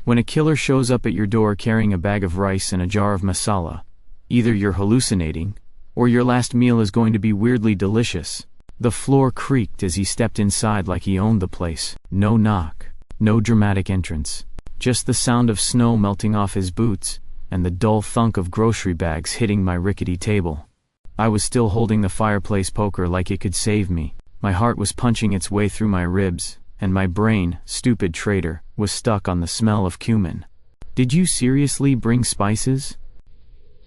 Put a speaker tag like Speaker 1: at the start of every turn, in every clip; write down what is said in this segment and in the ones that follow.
Speaker 1: When a killer shows up at your door carrying a bag of rice and a jar of masala, either you're hallucinating, or your last meal is going to be weirdly delicious. The floor creaked as he stepped inside like he owned the place. No knock, no dramatic entrance, just the sound of snow melting off his boots, and the dull thunk of grocery bags hitting my rickety table. I was still holding the fireplace poker like it could save me. My heart was punching its way through my ribs, and my brain, stupid traitor, was stuck on the smell of cumin. "Did you seriously bring spices?"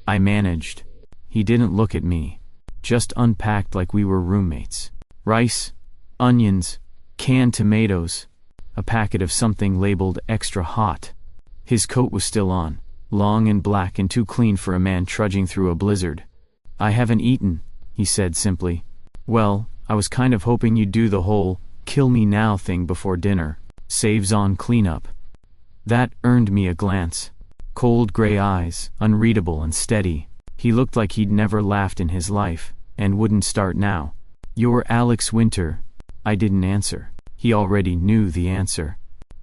Speaker 1: I managed. He didn't look at me, just unpacked like we were roommates. Rice, onions, canned tomatoes, a packet of something labeled extra hot. His coat was still on, long and black and too clean for a man trudging through a blizzard. "I haven't eaten," he said simply. "Well, I was kind of hoping you'd do the whole kill me now thing before dinner. Saves on cleanup." That earned me a glance. Cold gray eyes, unreadable and steady. He looked like he'd never laughed in his life, and wouldn't start now. "You're Alex Winter." I didn't answer. He already knew the answer.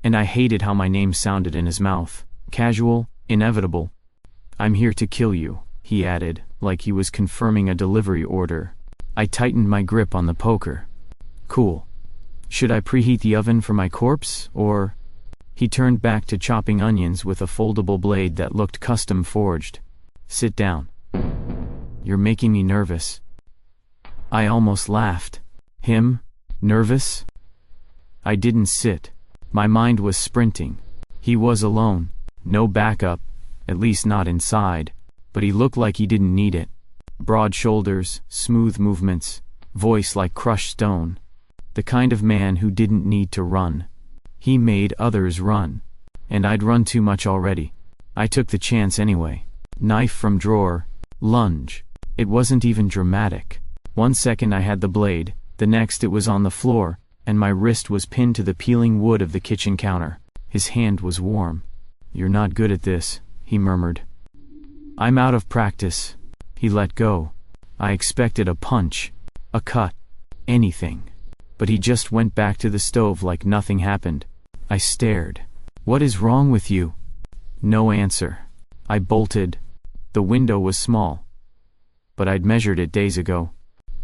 Speaker 1: And I hated how my name sounded in his mouth. Casual, inevitable. "I'm here to kill you," he added, like he was confirming a delivery order. I tightened my grip on the poker. "Cool. Should I preheat the oven for my corpse, or?" He turned back to chopping onions with a foldable blade that looked custom forged. "Sit down. You're making me nervous." I almost laughed. Him? Nervous? I didn't sit. My mind was sprinting. He was alone. No backup, at least not inside. But he looked like he didn't need it. Broad shoulders, smooth movements, voice like crushed stone. The kind of man who didn't need to run. He made others run. And I'd run too much already. I took the chance anyway. Knife from drawer, lunge. It wasn't even dramatic. 1 second I had the blade, the next it was on the floor, and my wrist was pinned to the peeling wood of the kitchen counter. His hand was warm. "You're not good at this," he murmured. "I'm out of practice." He let go. I expected a punch, a cut, anything. But he just went back to the stove like nothing happened. I stared. "What is wrong with you?" No answer. I bolted. The window was small, but I'd measured it days ago.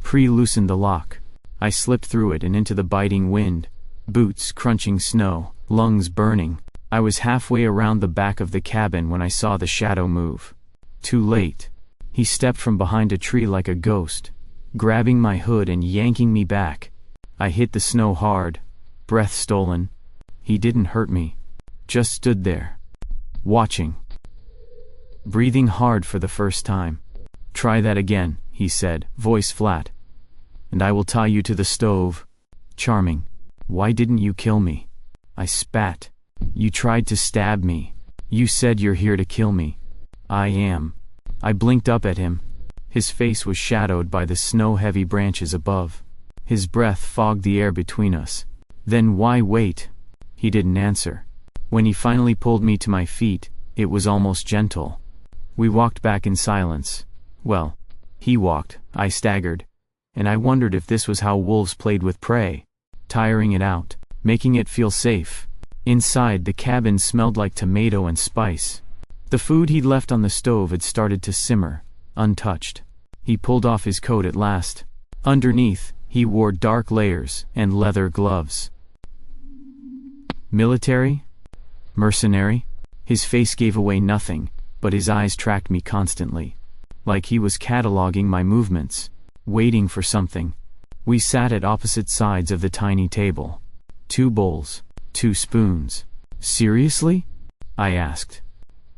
Speaker 1: Pre-loosened the lock. I slipped through it and into the biting wind. Boots crunching snow, lungs burning. I was halfway around the back of the cabin when I saw the shadow move. Too late. He stepped from behind a tree like a ghost, grabbing my hood and yanking me back. I hit the snow hard, breath stolen. He didn't hurt me, just stood there, watching. Breathing hard for the first time. "Try that again," he said, voice flat. "And I will tie you to the stove." Charming. "Why didn't you kill me?" I spat. "You tried to stab me. You said you're here to kill me." "I am." I blinked up at him. His face was shadowed by the snow-heavy branches above. His breath fogged the air between us. "Then why wait?" He didn't answer. When he finally pulled me to my feet, it was almost gentle. We walked back in silence. Well, he walked, I staggered. And I wondered if this was how wolves played with prey. Tiring it out, making it feel safe. Inside, the cabin smelled like tomato and spice. The food he'd left on the stove had started to simmer, untouched. He pulled off his coat at last. Underneath, he wore dark layers and leather gloves. Military? Mercenary? His face gave away nothing, but his eyes tracked me constantly. Like he was cataloging my movements, waiting for something. We sat at opposite sides of the tiny table. 2 bowls, 2 spoons. "Seriously?" I asked.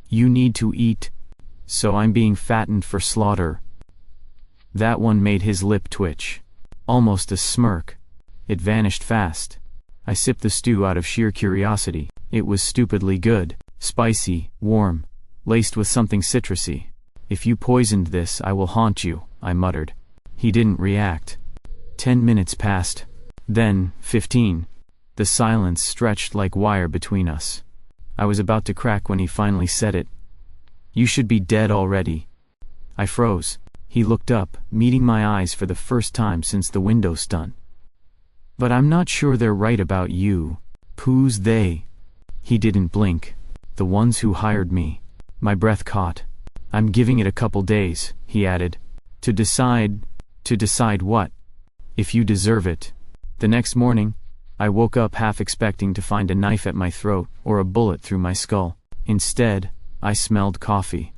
Speaker 1: "You need to eat, so I'm being fattened for slaughter." That one made his lip twitch. Almost a smirk. It vanished fast. I sipped the stew out of sheer curiosity. It was stupidly good. Spicy, warm, laced with something citrusy. "If you poisoned this, I will haunt you," I muttered. He didn't react. 10 minutes passed. Then, 15. The silence stretched like wire between us. I was about to crack when he finally said it. "You should be dead already." I froze. He looked up, meeting my eyes for the first time since the window stunt. "But I'm not sure they're right about you." "Who's they?" He didn't blink. The ones who hired me. My breath caught. I'm giving it a couple days, he added. To decide what? If you deserve it. The next morning, I woke up half expecting to find a knife at my throat or a bullet through my skull. Instead, I smelled coffee.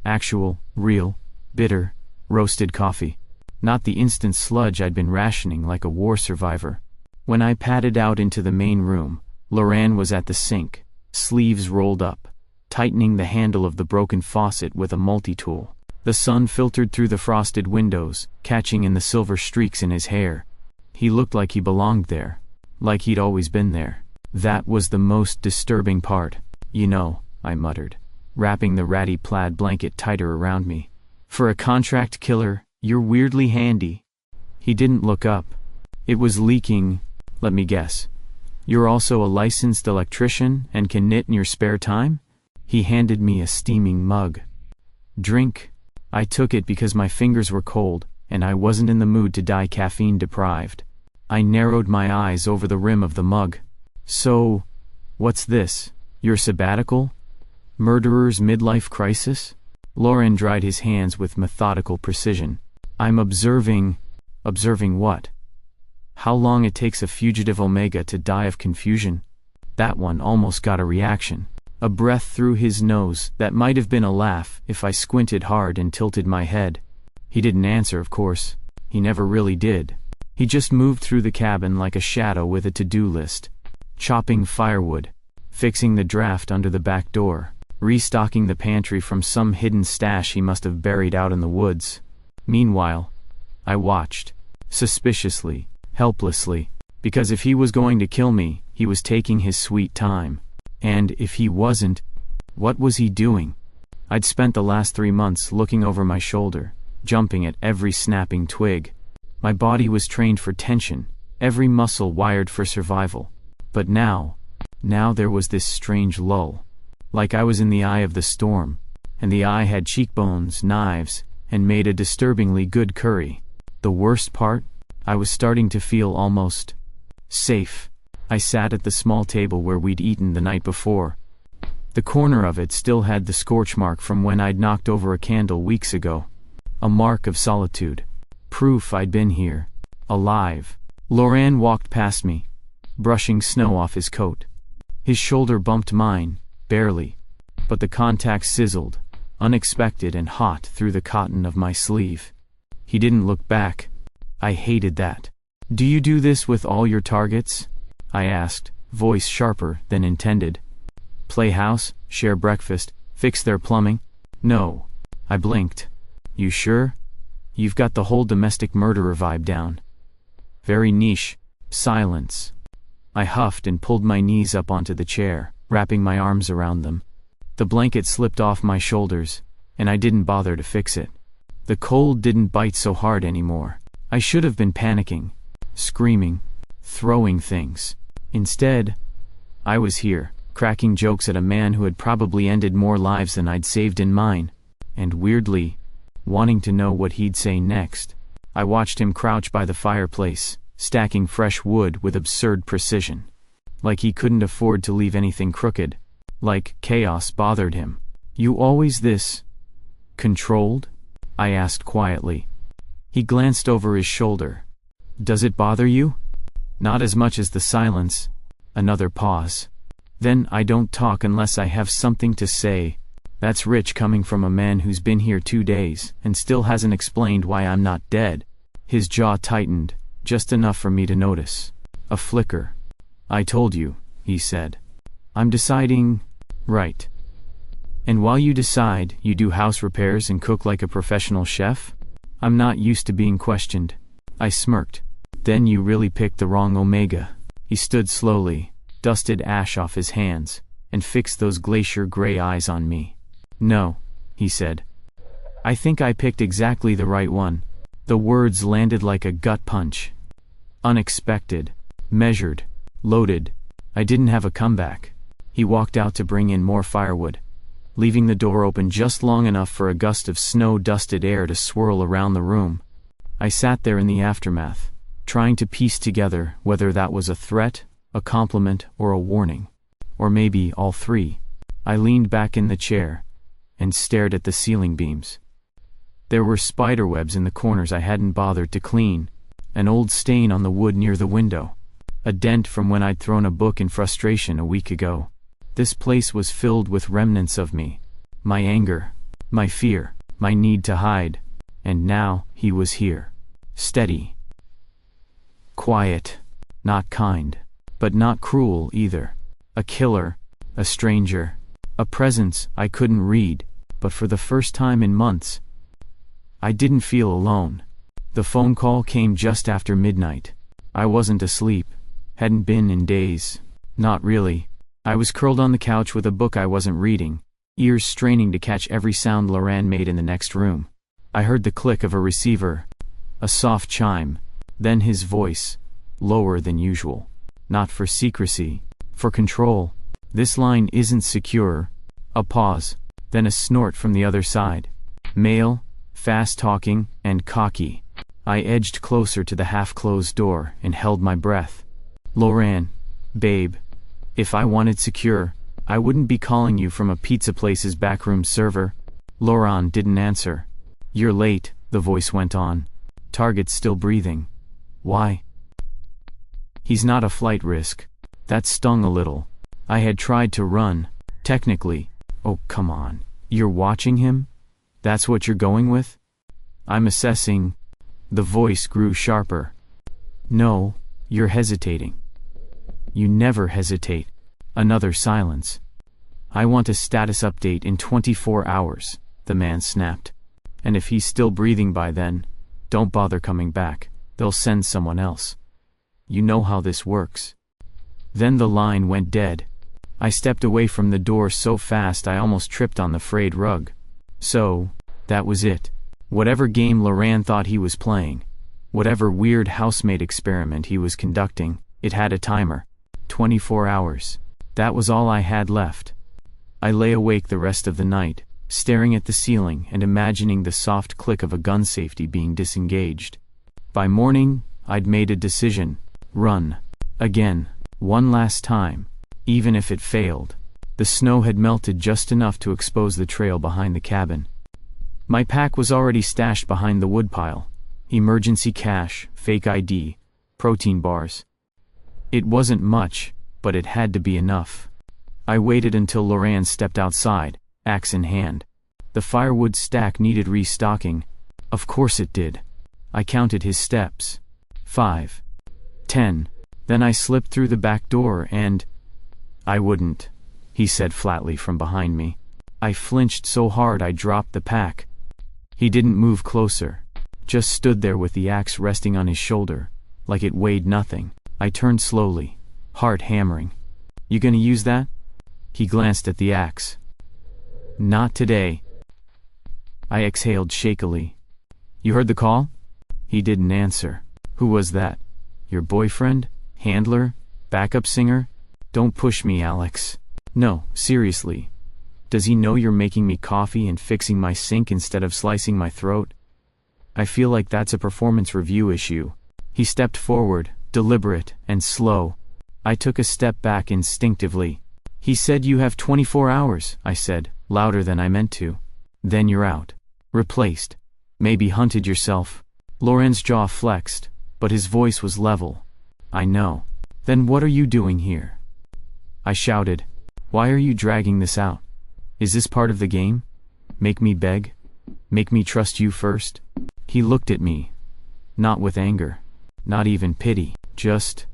Speaker 1: Actual, real, bitter, roasted coffee. Not the instant sludge I'd been rationing like a war survivor. When I padded out into the main room, Loran was at the sink, sleeves rolled up, tightening the handle of the broken faucet with a multi-tool. The sun filtered through the frosted windows, catching in the silver streaks in his hair. He looked like he belonged there, like he'd always been there. That was the most disturbing part. You know, I muttered, wrapping the ratty plaid blanket tighter around me. For a contract killer, you're weirdly handy. He didn't look up. It was leaking. Let me guess. You're also a licensed electrician and can knit in your spare time? He handed me a steaming mug. Drink. I took it because my fingers were cold, and I wasn't in the mood to die caffeine deprived. I narrowed my eyes over the rim of the mug. So, what's this? Your sabbatical? Murderer's midlife crisis? Loran dried his hands with methodical precision. I'm observing. Observing what? How long it takes a fugitive Omega to die of confusion? That one almost got a reaction. A breath through his nose that might have been a laugh if I squinted hard and tilted my head. He didn't answer, of course. He never really did. He just moved through the cabin like a shadow with a to-do list. Chopping firewood, fixing the draft under the back door, restocking the pantry from some hidden stash he must have buried out in the woods. Meanwhile, I watched, suspiciously, helplessly, because if he was going to kill me, he was taking his sweet time. And if he wasn't, what was he doing? I'd spent the last 3 months looking over my shoulder, jumping at every snapping twig. My body was trained for tension, every muscle wired for survival. But now there was this strange lull. Like I was in the eye of the storm, and the eye had cheekbones, knives, and made a disturbingly good curry. The worst part? I was starting to feel almost safe. I sat at the small table where we'd eaten the night before. The corner of it still had the scorch mark from when I'd knocked over a candle weeks ago. A mark of solitude. Proof I'd been here. Alive. Loran walked past me, brushing snow off his coat. His shoulder bumped mine, barely, but the contact sizzled, unexpected and hot through the cotton of my sleeve. He didn't look back. I hated that. Do you do this with all your targets? I asked, voice sharper than intended. Play house, share breakfast, fix their plumbing? No. I blinked. You sure? You've got the whole domestic murderer vibe down. Very niche. Silence. I huffed and pulled my knees up onto the chair, wrapping my arms around them. The blanket slipped off my shoulders, and I didn't bother to fix it. The cold didn't bite so hard anymore. I should have been panicking, screaming, throwing things. Instead, I was here, cracking jokes at a man who had probably ended more lives than I'd saved in mine, and weirdly, wanting to know what he'd say next. I watched him crouch by the fireplace, stacking fresh wood with absurd precision. Like he couldn't afford to leave anything crooked. Like chaos bothered him. You always this controlled? I asked quietly. He glanced over his shoulder. Does it bother you? Not as much as the silence. Another pause. Then I don't talk unless I have something to say. That's rich coming from a man who's been here 2 days and still hasn't explained why I'm not dead. His jaw tightened, just enough for me to notice. A flicker. I told you, he said. I'm deciding. Right. And while you decide, you do house repairs and cook like a professional chef? I'm not used to being questioned. I smirked. Then you really picked the wrong Omega. He stood slowly, dusted ash off his hands, and fixed those glacier gray eyes on me. No, he said. I think I picked exactly the right one. The words landed like a gut punch. Unexpected, measured, loaded. I didn't have a comeback. He walked out to bring in more firewood, leaving the door open just long enough for a gust of snow-dusted air to swirl around the room. I sat there in the aftermath, trying to piece together whether that was a threat, a compliment, or a warning. Or maybe all three. I leaned back in the chair and stared at the ceiling beams. There were spiderwebs in the corners I hadn't bothered to clean, an old stain on the wood near the window, a dent from when I'd thrown a book in frustration a week ago. This place was filled with remnants of me, my anger, my fear, my need to hide, and now he was here. Steady. Quiet. Not kind. But not cruel either. A killer. A stranger. A presence I couldn't read, but for the first time in months, I didn't feel alone. The phone call came just after midnight. I wasn't asleep. Hadn't been in days. Not really. I was curled on the couch with a book I wasn't reading, ears straining to catch every sound Loran made in the next room. I heard the click of a receiver, a soft chime, then his voice, lower than usual. Not for secrecy, for control. This line isn't secure. A pause, then a snort from the other side. Male, fast-talking, and cocky. I edged closer to the half-closed door and held my breath. Loran, babe, if I wanted secure, I wouldn't be calling you from a pizza place's backroom server. Loran didn't answer. You're late, the voice went on. Target's still breathing. Why? He's not a flight risk. That stung a little. I had tried to run, technically. Oh, come on. You're watching him? That's what you're going with? I'm assessing. The voice grew sharper. No, you're hesitating. You never hesitate. Another silence. I want a status update in 24 hours, the man snapped. And if he's still breathing by then, don't bother coming back. They'll send someone else. You know how this works. Then the line went dead. I stepped away from the door so fast I almost tripped on the frayed rug. So, that was it. Whatever game Loran thought he was playing, whatever weird housemaid experiment he was conducting, it had a timer. 24 hours. That was all I had left. I lay awake the rest of the night, staring at the ceiling and imagining the soft click of a gun safety being disengaged. By morning, I'd made a decision. Run. Again. One last time. Even if it failed. The snow had melted just enough to expose the trail behind the cabin. My pack was already stashed behind the woodpile. Emergency cash, fake ID, protein bars. It wasn't much, but it had to be enough. I waited until Loran stepped outside, axe in hand. The firewood stack needed restocking. Of course it did. I counted his steps. 5. 10. Then I slipped through the back door and... I wouldn't, he said flatly from behind me. I flinched so hard I dropped the pack. He didn't move closer. Just stood there with the axe resting on his shoulder, like it weighed nothing. I turned slowly, heart hammering. You gonna use that? He glanced at the axe. Not today. I exhaled shakily. You heard the call? He didn't answer. Who was that? Your boyfriend? Handler? Backup singer? Don't push me, Alex. No, seriously. Does he know you're making me coffee and fixing my sink instead of slicing my throat? I feel like that's a performance review issue. He stepped forward, deliberate and slow. I took a step back instinctively. He said you have 24 hours, I said, louder than I meant to. Then you're out. Replaced. Maybe hunted yourself. Loran's jaw flexed, but his voice was level. I know. Then what are you doing here? I shouted. Why are you dragging this out? Is this part of the game? Make me beg? Make me trust you first? He looked at me. Not with anger. Not even pity. Just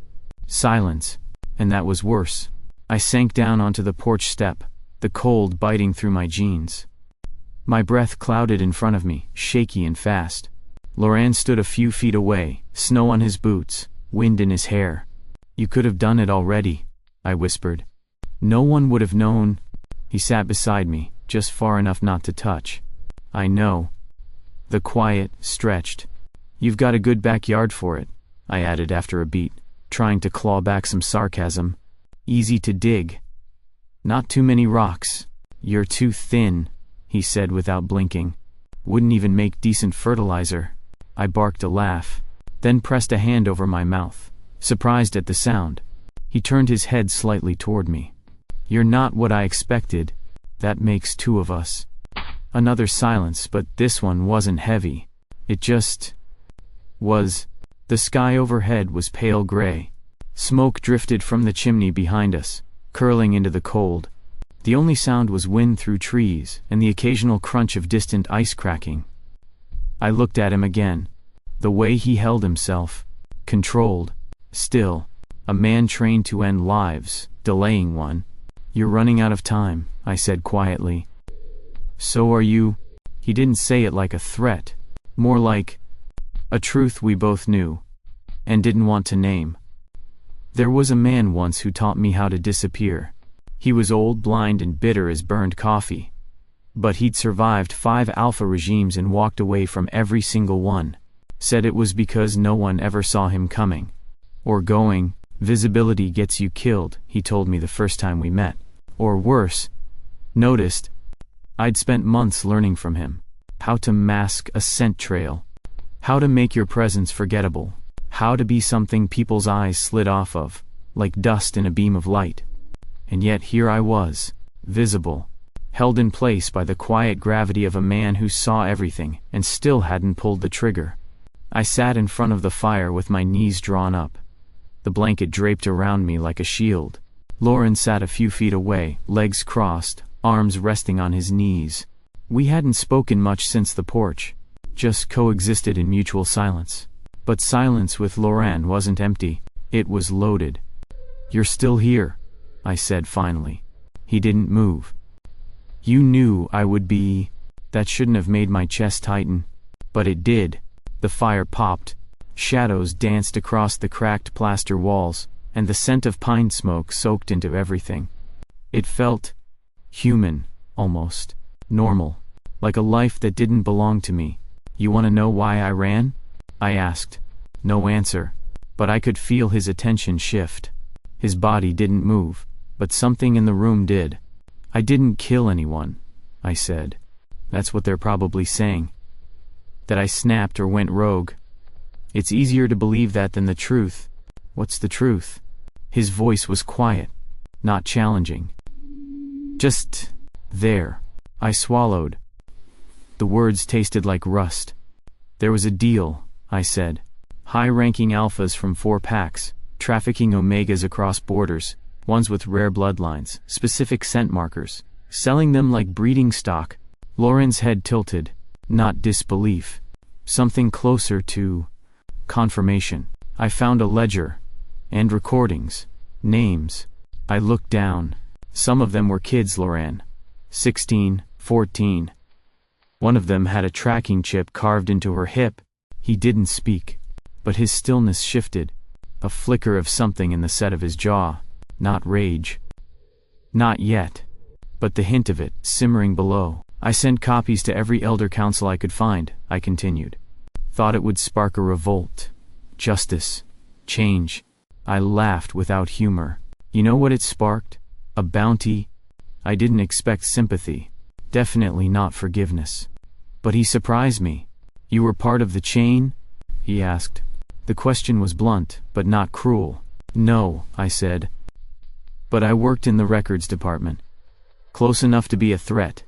Speaker 1: silence. And that was worse. I sank down onto the porch step, the cold biting through my jeans. My breath clouded in front of me, shaky and fast. Loran stood a few feet away, snow on his boots, wind in his hair. You could have done it already, I whispered. No one would have known. He sat beside me, just far enough not to touch. I know. The quiet stretched. You've got a good backyard for it, I added after a beat, trying to claw back some sarcasm. Easy to dig. Not too many rocks. You're too thin, he said without blinking. Wouldn't even make decent fertilizer. I barked a laugh, then pressed a hand over my mouth, surprised at the sound. He turned his head slightly toward me. You're not what I expected, That makes two of us. Another silence, but this one wasn't heavy. It just was. The sky overhead was pale gray. Smoke drifted from the chimney behind us, curling into the cold. The only sound was wind through trees and the occasional crunch of distant ice cracking. I looked at him again. The way he held himself, controlled, still, a man trained to end lives, delaying one. "You're running out of time," I said quietly. "So are you." He didn't say it like a threat, more like a truth we both knew and didn't want to name. There was a man once who taught me how to disappear. He was old, blind, and bitter as burned coffee. But he'd survived 5 alpha regimes and walked away from every single one. Said it was because no one ever saw him coming. Or going. Visibility gets you killed, he told me the first time we met. Or worse. Noticed. I'd spent months learning from him. How to mask a scent trail. How to make your presence forgettable. How to be something people's eyes slid off of, like dust in a beam of light. And yet here I was, visible, held in place by the quiet gravity of a man who saw everything and still hadn't pulled the trigger. I sat in front of the fire with my knees drawn up, the blanket draped around me like a shield. Loran sat a few feet away, legs crossed, arms resting on his knees. We hadn't spoken much since the porch, just coexisted in mutual silence. But silence with Loran wasn't empty, it was loaded. "You're still here," I said finally. He didn't move. "You knew I would be..." That shouldn't have made my chest tighten. But it did. The fire popped. Shadows danced across the cracked plaster walls, and the scent of pine smoke soaked into everything. It felt human, almost. Normal. Like a life that didn't belong to me. "You want to know why I ran?" I asked. No answer. But I could feel his attention shift. His body didn't move, but something in the room did. "I didn't kill anyone," I said. "That's what they're probably saying. That I snapped or went rogue. It's easier to believe that than the truth." "What's the truth?" His voice was quiet, not challenging. "Just there." I swallowed. The words tasted like rust. "There was a deal," I said. "High-ranking alphas from 4 packs, trafficking omegas across borders, ones with rare bloodlines, specific scent markers, selling them like breeding stock." Loran's head tilted. Not disbelief. Something closer to confirmation. "I found a ledger. And recordings. Names." I looked down. Some of them were kids, Loran. 16, 14. One of them had a tracking chip carved into her hip. He didn't speak. But his stillness shifted. A flicker of something in the set of his jaw. Not rage. Not yet. But the hint of it, simmering below. "I sent copies to every elder council I could find," I continued. "Thought it would spark a revolt. Justice. Change." I laughed without humor. "You know what it sparked? A bounty." I didn't expect sympathy. Definitely not forgiveness. But he surprised me. "You were part of the chain?" he asked. The question was blunt, but not cruel. "No," I said. "But I worked in the records department. Close enough to be a threat.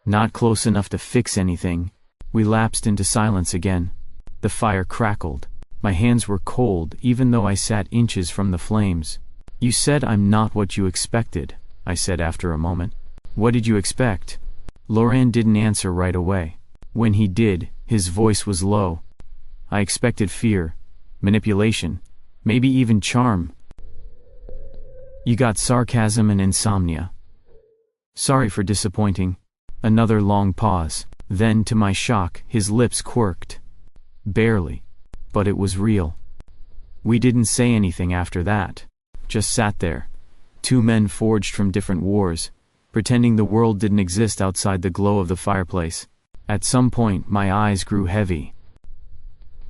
Speaker 1: Not close enough to fix anything." We lapsed into silence again. The fire crackled. My hands were cold even though I sat inches from the flames. "You said I'm not what you expected," I said after a moment. "What did you expect?" Loran didn't answer right away. When he did, his voice was low. "I expected fear, manipulation, maybe even charm. You got sarcasm and insomnia. Sorry for disappointing." Another long pause. Then, to my shock, his lips quirked. Barely. But it was real. We didn't say anything after that. Just sat there. 2 men forged from different wars, pretending the world didn't exist outside the glow of the fireplace. At some point, my eyes grew heavy.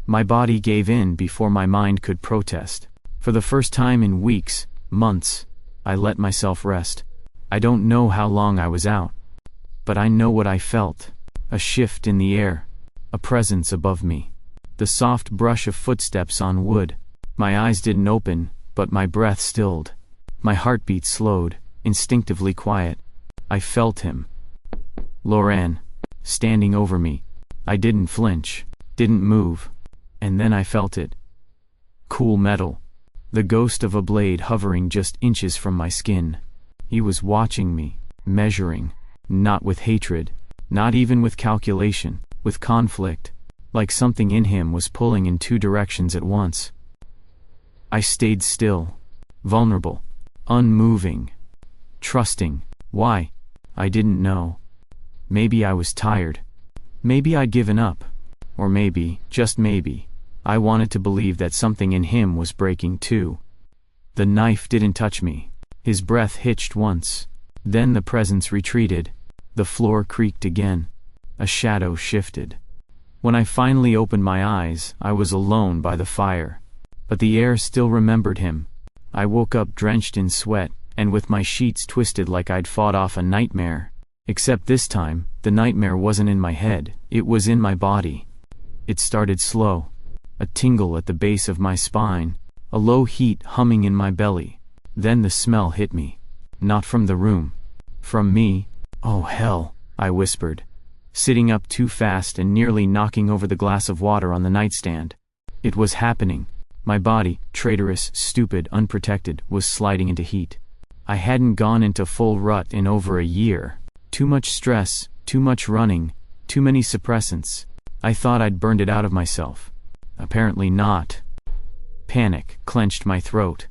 Speaker 1: My body gave in before my mind could protest. For the first time in weeks, months, I let myself rest. I don't know how long I was out. But I know what I felt. A shift in the air. A presence above me. The soft brush of footsteps on wood. My eyes didn't open, but my breath stilled. My heartbeat slowed, instinctively quiet. I felt him. Loran. Standing over me. I didn't flinch, didn't move. And then I felt it. Cool metal. The ghost of a blade hovering just inches from my skin. He was watching me, measuring, not with hatred, not even with calculation, with conflict, like something in him was pulling in two directions at once. I stayed still, vulnerable, unmoving, trusting. Why? I didn't know. Maybe I was tired. Maybe I'd given up. Or maybe, just maybe, I wanted to believe that something in him was breaking too. The knife didn't touch me. His breath hitched once. Then the presence retreated. The floor creaked again. A shadow shifted. When I finally opened my eyes, I was alone by the fire. But the air still remembered him. I woke up drenched in sweat, and with my sheets twisted like I'd fought off a nightmare. Except this time, the nightmare wasn't in my head, it was in my body. It started slow. A tingle at the base of my spine, a low heat humming in my belly. Then the smell hit me. Not from the room. From me. Oh hell, I whispered, sitting up too fast and nearly knocking over the glass of water on the nightstand. It was happening. My body, traitorous, stupid, unprotected, was sliding into heat. I hadn't gone into full rut in over a year. Too much stress, too much running, too many suppressants. I thought I'd burned it out of myself. Apparently not. Panic clenched my throat.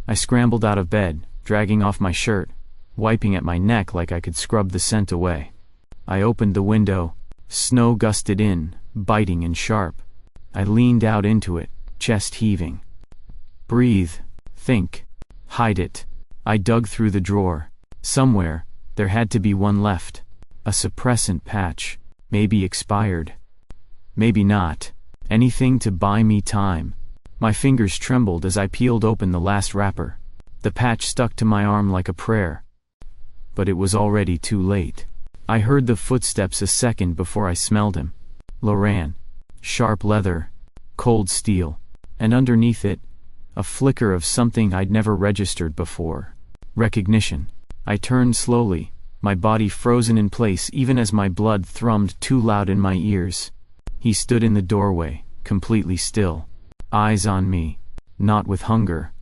Speaker 1: I scrambled out of bed, dragging off my shirt, wiping at my neck like I could scrub the scent away. I opened the window. Snow gusted in, biting and sharp. I leaned out into it, chest heaving. Breathe. Think. Hide it. I dug through the drawer. Somewhere, there had to be one left. A suppressant patch. Maybe expired. Maybe not. Anything to buy me time. My fingers trembled as I peeled open the last wrapper. The patch stuck to my arm like a prayer. But it was already too late. I heard the footsteps a second before I smelled him. Loran. Sharp leather. Cold steel. And underneath it, a flicker of something I'd never registered before. Recognition. I turned slowly, my body frozen in place even as my blood thrummed too loud in my ears. He stood in the doorway, completely still. Eyes on me. Not with hunger.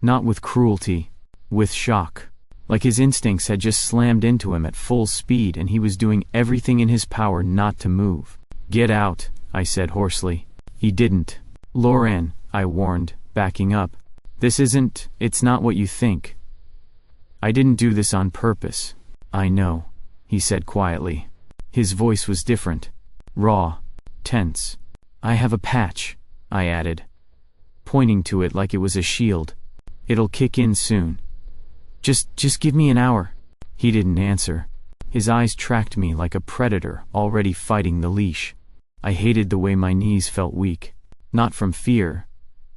Speaker 1: Not with cruelty. With shock. Like his instincts had just slammed into him at full speed and he was doing everything in his power not to move. Get out, I said hoarsely. He didn't. Loran, I warned, backing up. It's not what you think. I didn't do this on purpose. I know, he said quietly. His voice was different. Raw. Tense. I have a patch, I added, pointing to it like it was a shield. It'll kick in soon. Just give me an hour. He didn't answer. His eyes tracked me like a predator already fighting the leash. I hated the way my knees felt weak. Not from fear,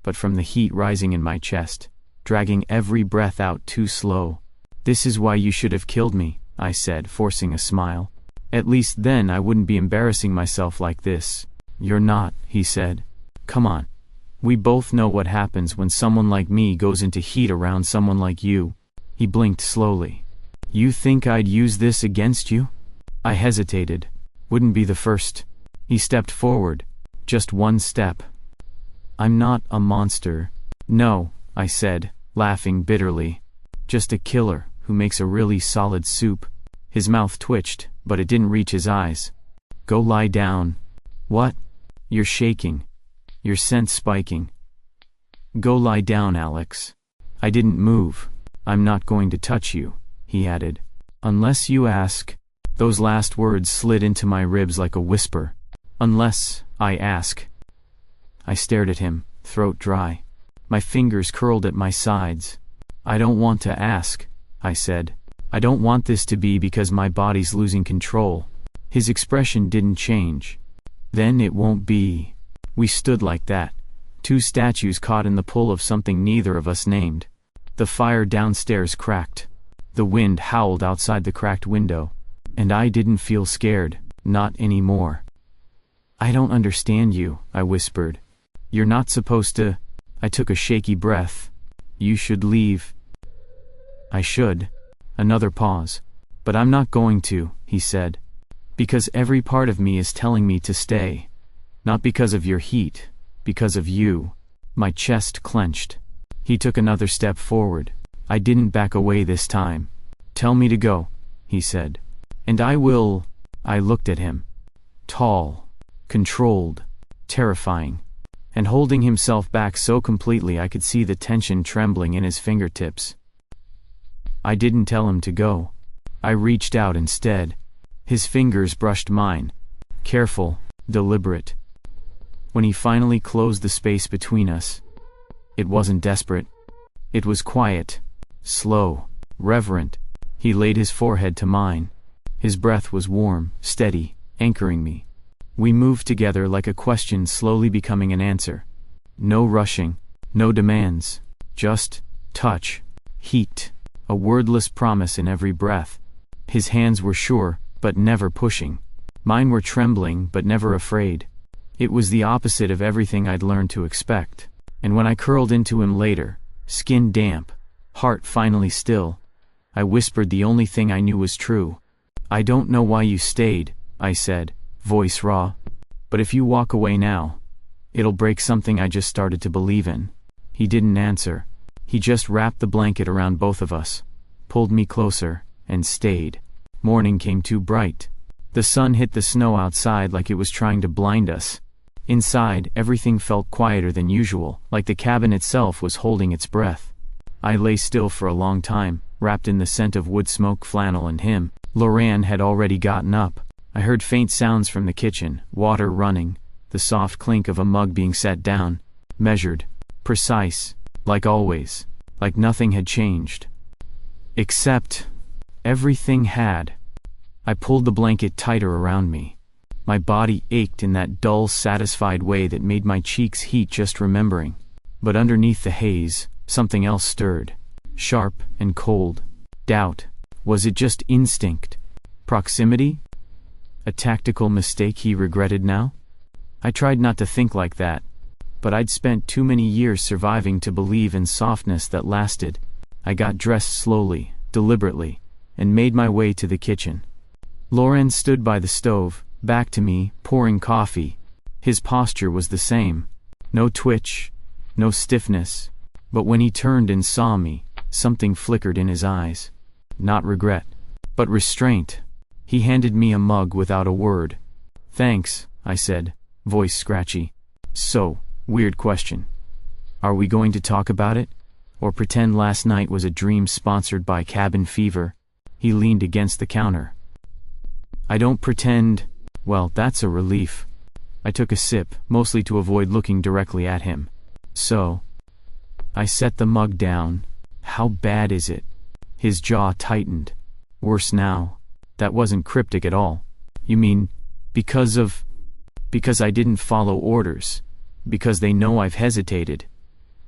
Speaker 1: but from the heat rising in my chest, dragging every breath out too slow. This is why you should have killed me, I said, forcing a smile. At least then I wouldn't be embarrassing myself like this. You're not, he said. Come on. We both know what happens when someone like me goes into heat around someone like you. He blinked slowly. You think I'd use this against you? I hesitated. Wouldn't be the first. He stepped forward. Just one step. I'm not a monster. No, I said, laughing bitterly. Just a killer who makes a really solid soup. His mouth twitched, but it didn't reach his eyes. Go lie down. What? You're shaking. Your scent spiking. Go lie down, Alex. I didn't move. I'm not going to touch you, he added. Unless you ask. Those last words slid into my ribs like a whisper. Unless I ask. I stared at him, throat dry. My fingers curled at my sides. I don't want to ask, I said. I don't want this to be because my body's losing control. His expression didn't change. Then it won't be. We stood like that, two statues caught in the pull of something neither of us named. The fire downstairs cracked. The wind howled outside the cracked window. And I didn't feel scared, not anymore. I don't understand you, I whispered. You're not supposed to. I took a shaky breath. You should leave. I should. Another pause. "But I'm not going to," he said. "Because every part of me is telling me to stay. Not because of your heat, because of you." My chest clenched. He took another step forward. I didn't back away this time. "Tell me to go," he said. "And I will." I looked at him. Tall, controlled, terrifying, and holding himself back so completely I could see the tension trembling in his fingertips. I didn't tell him to go. I reached out instead. His fingers brushed mine. Careful, deliberate. When he finally closed the space between us, it wasn't desperate. It was quiet, slow, reverent. He laid his forehead to mine. His breath was warm, steady, anchoring me. We moved together like a question slowly becoming an answer. No rushing, no demands, just touch, heat, a wordless promise in every breath. His hands were sure, but never pushing. Mine were trembling, but never afraid. It was the opposite of everything I'd learned to expect. And when I curled into him later, skin damp, heart finally still, I whispered the only thing I knew was true. "I don't know why you stayed," I said, voice raw. "But if you walk away now, it'll break something I just started to believe in." He didn't answer. He just wrapped the blanket around both of us, pulled me closer, and stayed. Morning came too bright. The sun hit the snow outside like it was trying to blind us. Inside, everything felt quieter than usual, like the cabin itself was holding its breath. I lay still for a long time, wrapped in the scent of wood smoke, flannel, and him. Loran had already gotten up. I heard faint sounds from the kitchen, water running, the soft clink of a mug being set down. Measured, precise, like always, like nothing had changed. Except, everything had. I pulled the blanket tighter around me. My body ached in that dull, satisfied way that made my cheeks heat just remembering. But underneath the haze, something else stirred. Sharp and cold. Doubt. Was it just instinct? Proximity? A tactical mistake he regretted now? I tried not to think like that, but I'd spent too many years surviving to believe in softness that lasted. I got dressed slowly, deliberately, and made my way to the kitchen. Loran stood by the stove, back to me, pouring coffee. His posture was the same. No twitch, no stiffness. But when he turned and saw me, something flickered in his eyes. Not regret, but restraint. He handed me a mug without a word. "Thanks," I said, voice scratchy. "So, weird question. Are we going to talk about it? Or pretend last night was a dream sponsored by cabin fever?" He leaned against the counter. "I don't pretend." "Well, that's a relief." I took a sip, mostly to avoid looking directly at him. "So?" I set the mug down. "How bad is it?" His jaw tightened. "Worse now." That wasn't cryptic at all. "You mean, because I didn't follow orders? Because they know I've hesitated?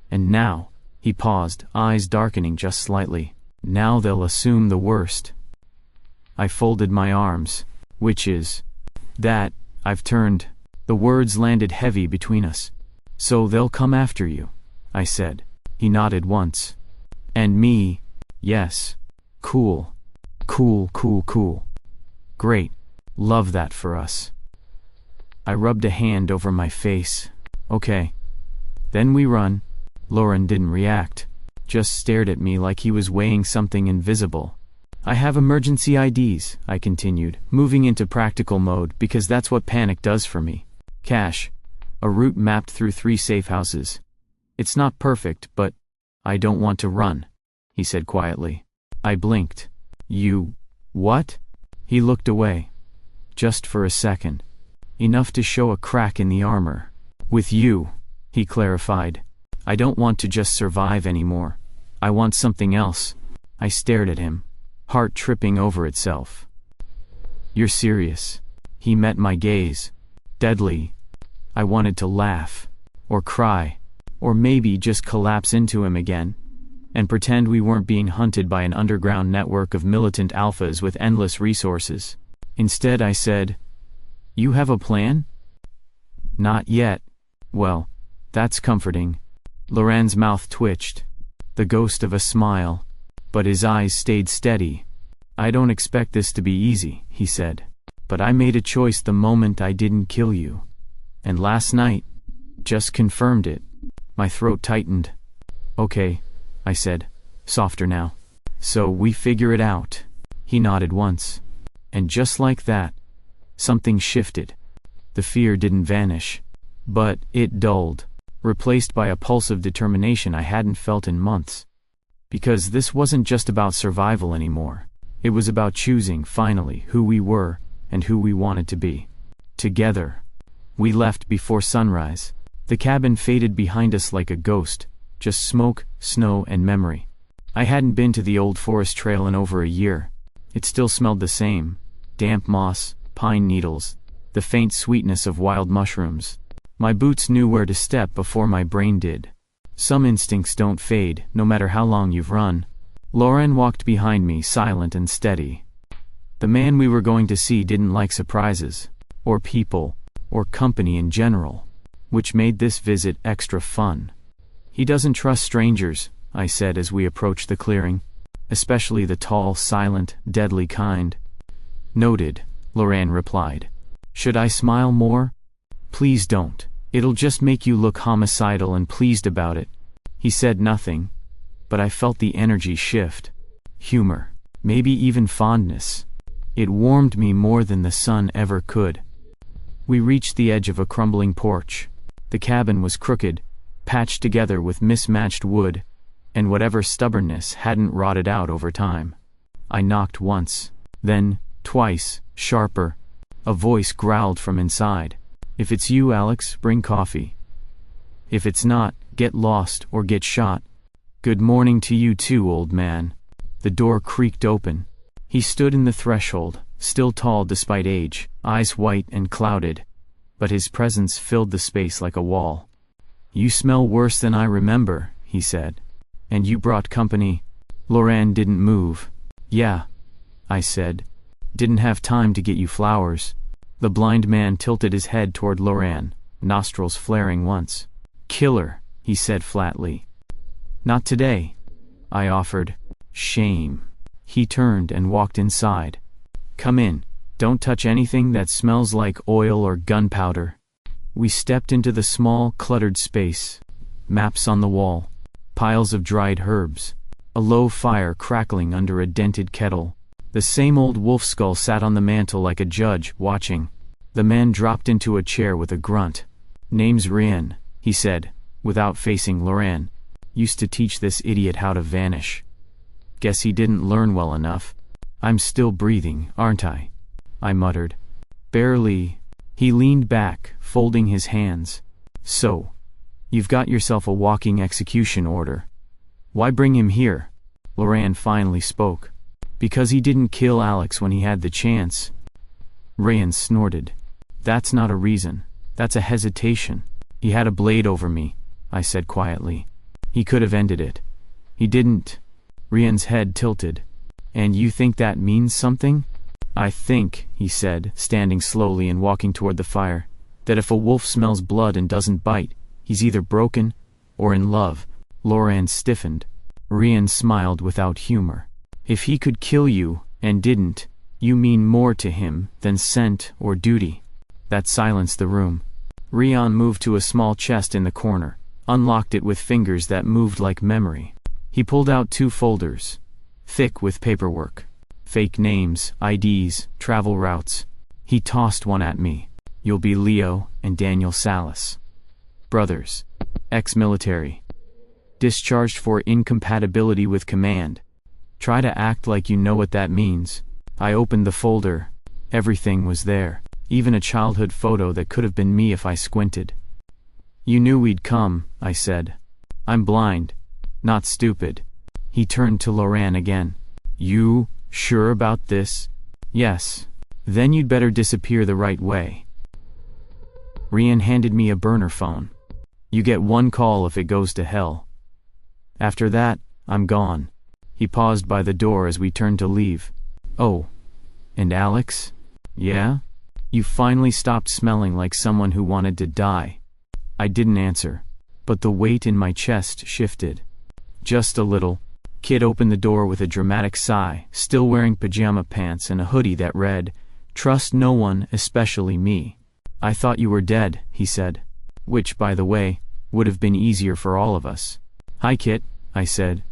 Speaker 1: And now," he paused, eyes darkening just slightly, "now they'll assume the worst." I folded my arms. "Which is that I've turned." The words landed heavy between us. "So they'll come after you," I said. He nodded once. "And me?" "Yes." "Cool. Cool, cool, cool. Great. Love that for us." I rubbed a hand over my face. "Okay. Then we run." Loran didn't react, just stared at me like he was weighing something invisible. "I have emergency IDs," I continued, moving into practical mode because that's what panic does for me. "Cash. A route mapped through 3 safe houses. It's not perfect, but I don't want to run," he said quietly. I blinked. "You... what?" He looked away. Just for a second. Enough to show a crack in the armor. "With you," he clarified. "I don't want to just survive anymore. I want something else." I stared at him, heart tripping over itself. "You're serious?" He met my gaze. Deadly. I wanted to laugh, or cry, or maybe just collapse into him again, and pretend we weren't being hunted by an underground network of militant alphas with endless resources. Instead I said, "You have a plan?" "Not yet." "Well, that's comforting." Loran's mouth twitched, the ghost of a smile, but his eyes stayed steady. I don't expect this to be easy, he said. But I made a choice the moment I didn't kill you. And last night just confirmed it. My throat tightened. Okay, I said, softer now. So we figure it out. He nodded once. And just like that, something shifted. The fear didn't vanish, but it dulled, replaced by a pulse of determination I hadn't felt in months. Because this wasn't just about survival anymore. It was about choosing, finally, who we were and who we wanted to be. Together. We left before sunrise. The cabin faded behind us like a ghost, just smoke, snow, and memory. I hadn't been to the old forest trail in over a year. It still smelled the same. Damp moss, pine needles, the faint sweetness of wild mushrooms. My boots knew where to step before my brain did. Some instincts don't fade, no matter how long you've run. Loran walked behind me, silent and steady. The man we were going to see didn't like surprises, or people, or company in general, which made this visit extra fun. He doesn't trust strangers, I said as we approached the clearing, especially the tall, silent, deadly kind. Noted, Loran replied. Should I smile more? Please don't. It'll just make you look homicidal and pleased about it. He said nothing, but I felt the energy shift. Humor, maybe even fondness. It warmed me more than the sun ever could. We reached the edge of a crumbling porch. The cabin was crooked, patched together with mismatched wood, and whatever stubbornness hadn't rotted out over time. I knocked once, then twice, sharper. A voice growled from inside. If it's you, Alex, bring coffee. If it's not, get lost or get shot. Good morning to you too, old man. The door creaked open. He stood in the threshold, still tall despite age, eyes white and clouded, but his presence filled the space like a wall. You smell worse than I remember, he said. And you brought company. Loran didn't move. Yeah, I said. Didn't have time to get you flowers. The blind man tilted his head toward Loran, nostrils flaring once. Killer, he said flatly. Not today, I offered. Shame. He turned and walked inside. Come in. Don't touch anything that smells like oil or gunpowder. We stepped into the small, cluttered space. Maps on the wall. Piles of dried herbs. A low fire crackling under a dented kettle. The same old wolf skull sat on the mantel like a judge, watching. The man dropped into a chair with a grunt. Name's Rian, he said, without facing Loran. Used to teach this idiot how to vanish. Guess he didn't learn well enough. I'm still breathing, aren't I? I muttered. Barely. He leaned back, folding his hands. So, you've got yourself a walking execution order. Why bring him here? Loran finally spoke. Because he didn't kill Alex when he had the chance. Rian snorted. That's not a reason. That's a hesitation. He had a blade over me, I said quietly. He could have ended it. He didn't. Rian's head tilted. And you think that means something? I think, he said, standing slowly and walking toward the fire, that if a wolf smells blood and doesn't bite, he's either broken or in love. Loran stiffened. Rian smiled without humor. If he could kill you, and didn't, you mean more to him than scent or duty. That silenced the room. Rian moved to a small chest in the corner, unlocked it with fingers that moved like memory. He pulled out 2 folders, thick with paperwork. Fake names, IDs, travel routes. He tossed one at me. You'll be Leo and Daniel Salas. Brothers. Ex-military. Discharged for incompatibility with command. Try to act like you know what that means. I opened the folder. Everything was there. Even a childhood photo that could have been me if I squinted. You knew we'd come, I said. I'm blind. Not stupid. He turned to Loran again. You sure about this? Yes. Then you'd better disappear the right way. Rian handed me a burner phone. You get 1 call if it goes to hell. After that, I'm gone. He paused by the door as we turned to leave. Oh. And Alex? Yeah? You finally stopped smelling like someone who wanted to die. I didn't answer, but the weight in my chest shifted. Just a little. Kit opened the door with a dramatic sigh, still wearing pajama pants and a hoodie that read, "Trust no one, especially me." "I thought you were dead," he said. Which, by the way, would have been easier for all of us. "Hi Kit," I said.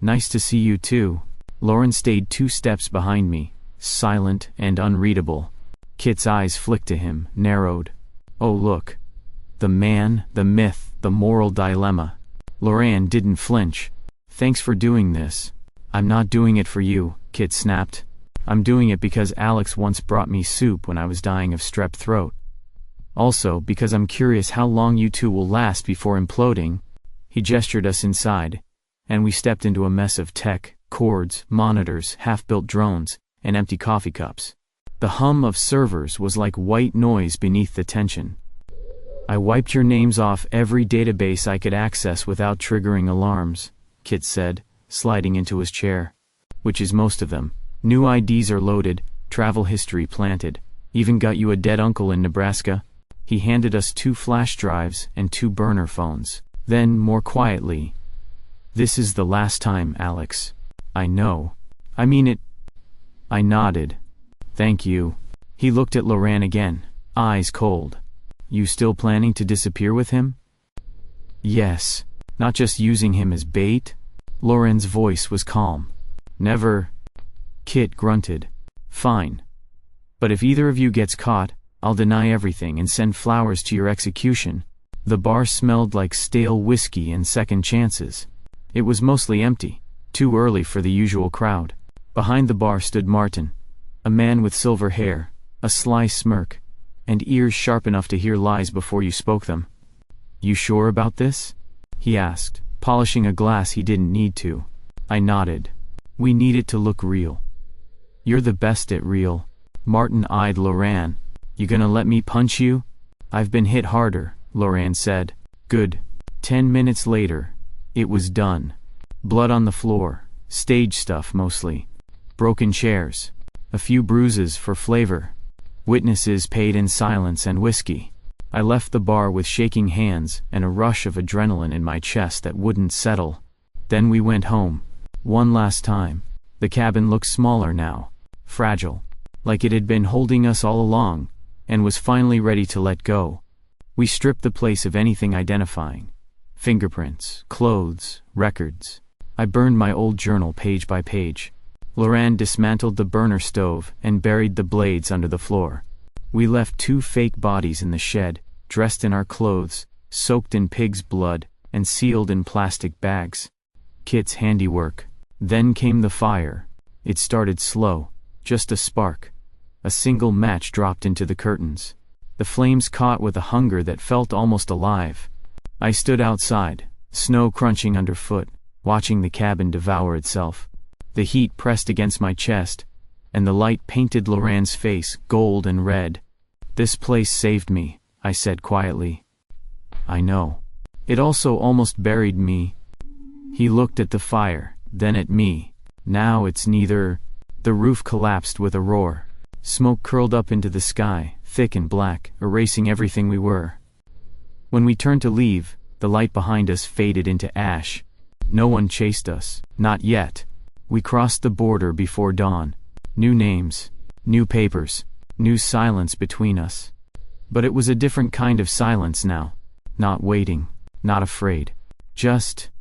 Speaker 1: "Nice to see you too." Loran stayed 2 steps behind me, silent and unreadable. Kit's eyes flicked to him, narrowed. "Oh look. The man, the myth, the moral dilemma." Loran didn't flinch. "Thanks for doing this." "I'm not doing it for you," Kit snapped. "I'm doing it because Alex once brought me soup when I was dying of strep throat. Also because I'm curious how long you two will last before imploding." He gestured us inside, and we stepped into a mess of tech, cords, monitors, half-built drones, and empty coffee cups. The hum of servers was like white noise beneath the tension. "I wiped your names off every database I could access without triggering alarms," Kit said, sliding into his chair. "Which is most of them. New IDs are loaded, travel history planted. Even got you a dead uncle in Nebraska." He handed us 2 flash drives and 2 burner phones. Then, more quietly, "This is the last time, Alex." "I know. I mean it." I nodded. "Thank you." He looked at Loran again, eyes cold. "You still planning to disappear with him?" "Yes. Not just using him as bait?" Loran's voice was calm. "Never." Kit grunted. "Fine. But if either of you gets caught, I'll deny everything and send flowers to your execution." The bar smelled like stale whiskey and second chances. It was mostly empty, too early for the usual crowd. Behind the bar stood Martin, a man with silver hair, a sly smirk, and ears sharp enough to hear lies before you spoke them. "You sure about this?" he asked, polishing a glass he didn't need to. I nodded. "We need it to look real." "You're the best at real." Martin eyed Loran. "You gonna let me punch you?" "I've been hit harder," Loran said. "Good." 10 minutes later, it was done. Blood on the floor, stage stuff mostly. Broken chairs. A few bruises for flavor. Witnesses paid in silence and whiskey. I left the bar with shaking hands and a rush of adrenaline in my chest that wouldn't settle. Then we went home. One last time. The cabin looked smaller now. Fragile. Like it had been holding us all along, and was finally ready to let go. We stripped the place of anything identifying. Fingerprints, clothes, records. I burned my old journal page by page. Loran dismantled the burner stove and buried the blades under the floor. We left 2 fake bodies in the shed, dressed in our clothes, soaked in pig's blood, and sealed in plastic bags. Kit's handiwork. Then came the fire. It started slow, just a spark. A single match dropped into the curtains. The flames caught with a hunger that felt almost alive. I stood outside, snow crunching underfoot, watching the cabin devour itself. The heat pressed against my chest, and the light painted Loran's face gold and red. "This place saved me," I said quietly. "I know. It also almost buried me." He looked at the fire, then at me. "Now it's neither." The roof collapsed with a roar. Smoke curled up into the sky, thick and black, erasing everything we were. When we turned to leave, the light behind us faded into ash. No one chased us, not yet. We crossed the border before dawn. New names, new papers, new silence between us. But it was a different kind of silence now. Not waiting, not afraid. Just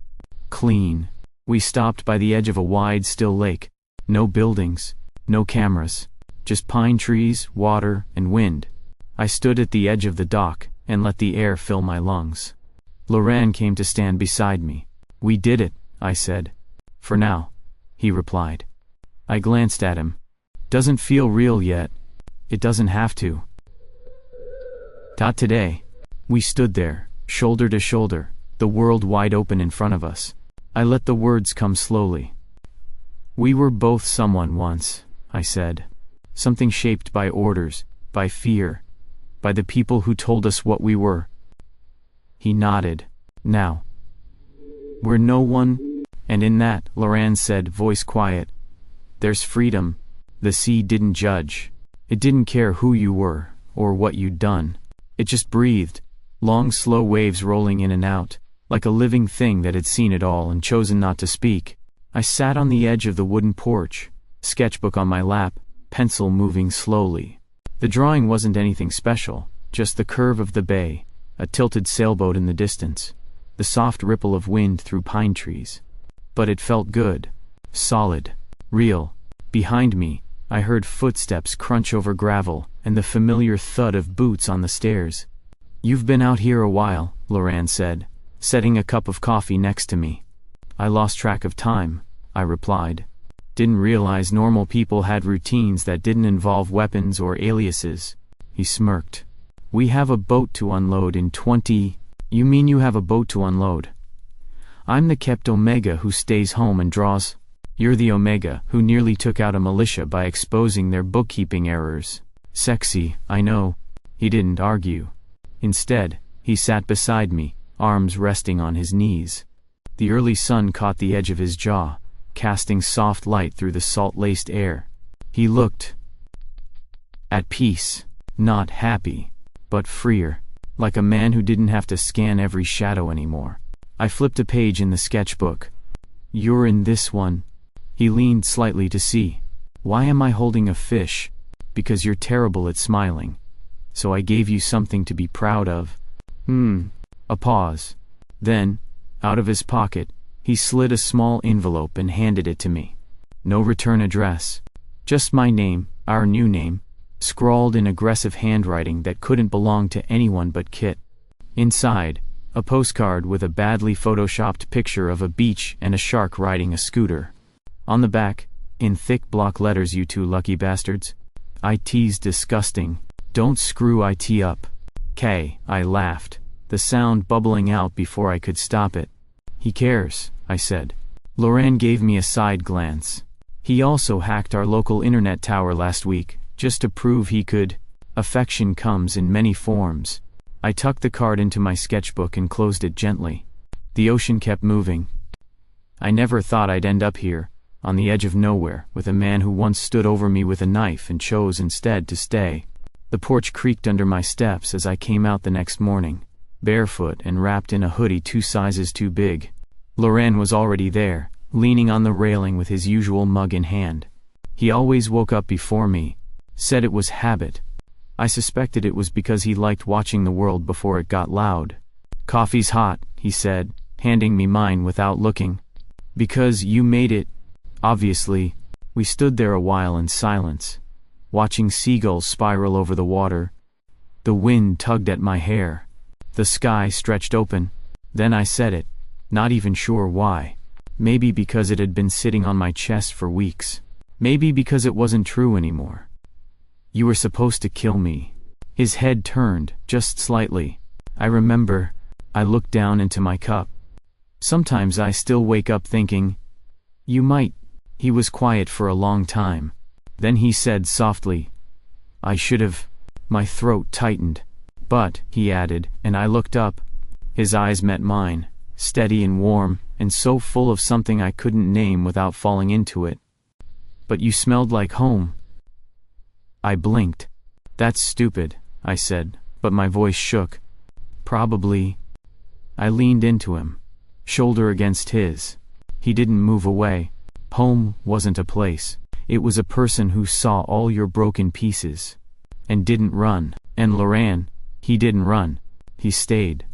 Speaker 1: clean. We stopped by the edge of a wide, still lake. No buildings, no cameras. Just pine trees, water, and wind. I stood at the edge of the dock and let the air fill my lungs. Loran came to stand beside me. "We did it," I said. "For now," he replied. I glanced at him. "Doesn't feel real yet." "It doesn't have to." Today. We stood there, shoulder to shoulder, the world wide open in front of us. I let the words come slowly. "We were both someone once," I said. "Something shaped by orders, by fear, by the people who told us what we were." He nodded. "Now, we're no one." And in that, Loran said, voice quiet, "There's freedom." The sea didn't judge. It didn't care who you were, or what you'd done. It just breathed, long slow waves rolling in and out, like a living thing that had seen it all and chosen not to speak. I sat on the edge of the wooden porch, sketchbook on my lap, pencil moving slowly. The drawing wasn't anything special, just the curve of the bay, a tilted sailboat in the distance, the soft ripple of wind through pine trees. But it felt good, solid, real. Behind me, I heard footsteps crunch over gravel and the familiar thud of boots on the stairs. "You've been out here a while," Loran said, setting a cup of coffee next to me. "I lost track of time," I replied. "Didn't realize normal people had routines that didn't involve weapons or aliases." He smirked. "We have a boat to unload in 20... You mean you have a boat to unload? I'm the kept Omega who stays home and draws. You're the Omega who nearly took out a militia by exposing their bookkeeping errors. Sexy, I know." He didn't argue. Instead, he sat beside me, arms resting on his knees. The early sun caught the edge of his jaw, casting soft light through the salt-laced air. He looked at peace, not happy, but freer, like a man who didn't have to scan every shadow anymore. I flipped a page in the sketchbook. "You're in this one." He leaned slightly to see. "Why am I holding a fish?" "Because you're terrible at smiling. So I gave you something to be proud of." A pause. Then, out of his pocket, he slid a small envelope and handed it to me. No return address. Just my name, our new name, scrawled in aggressive handwriting that couldn't belong to anyone but Kit. Inside, a postcard with a badly photoshopped picture of a beach and a shark riding a scooter. On the back, in thick block letters, "You two lucky bastards. IT's disgusting. Don't screw IT up." I laughed, the sound bubbling out before I could stop it. "He cares," I said. Loran gave me a side glance. "He also hacked our local internet tower last week, just to prove he could." Affection comes in many forms. I tucked the card into my sketchbook and closed it gently. The ocean kept moving. I never thought I'd end up here, on the edge of nowhere, with a man who once stood over me with a knife and chose instead to stay. The porch creaked under my steps as I came out the next morning, barefoot and wrapped in a hoodie 2 sizes too big. Loran was already there, leaning on the railing with his usual mug in hand. He always woke up before me, said it was habit. I suspected it was because he liked watching the world before it got loud. "Coffee's hot," he said, handing me mine without looking. "Because you made it, obviously." We stood there a while in silence, watching seagulls spiral over the water. The wind tugged at my hair. The sky stretched open. Then I said it, not even sure why. Maybe because it had been sitting on my chest for weeks. Maybe because it wasn't true anymore. "You were supposed to kill me." His head turned, just slightly. I remember. I looked down into my cup. Sometimes I still wake up thinking, "You might." He was quiet for a long time. Then he said softly, "I should have." My throat tightened. "But," he added, and I looked up. His eyes met mine, steady and warm, and so full of something I couldn't name without falling into it. "But you smelled like home." I blinked. "That's stupid," I said, but my voice shook. "Probably." I leaned into him, shoulder against his. He didn't move away. Home wasn't a place. It was a person who saw all your broken pieces and didn't run. And Loran, he didn't run. He stayed.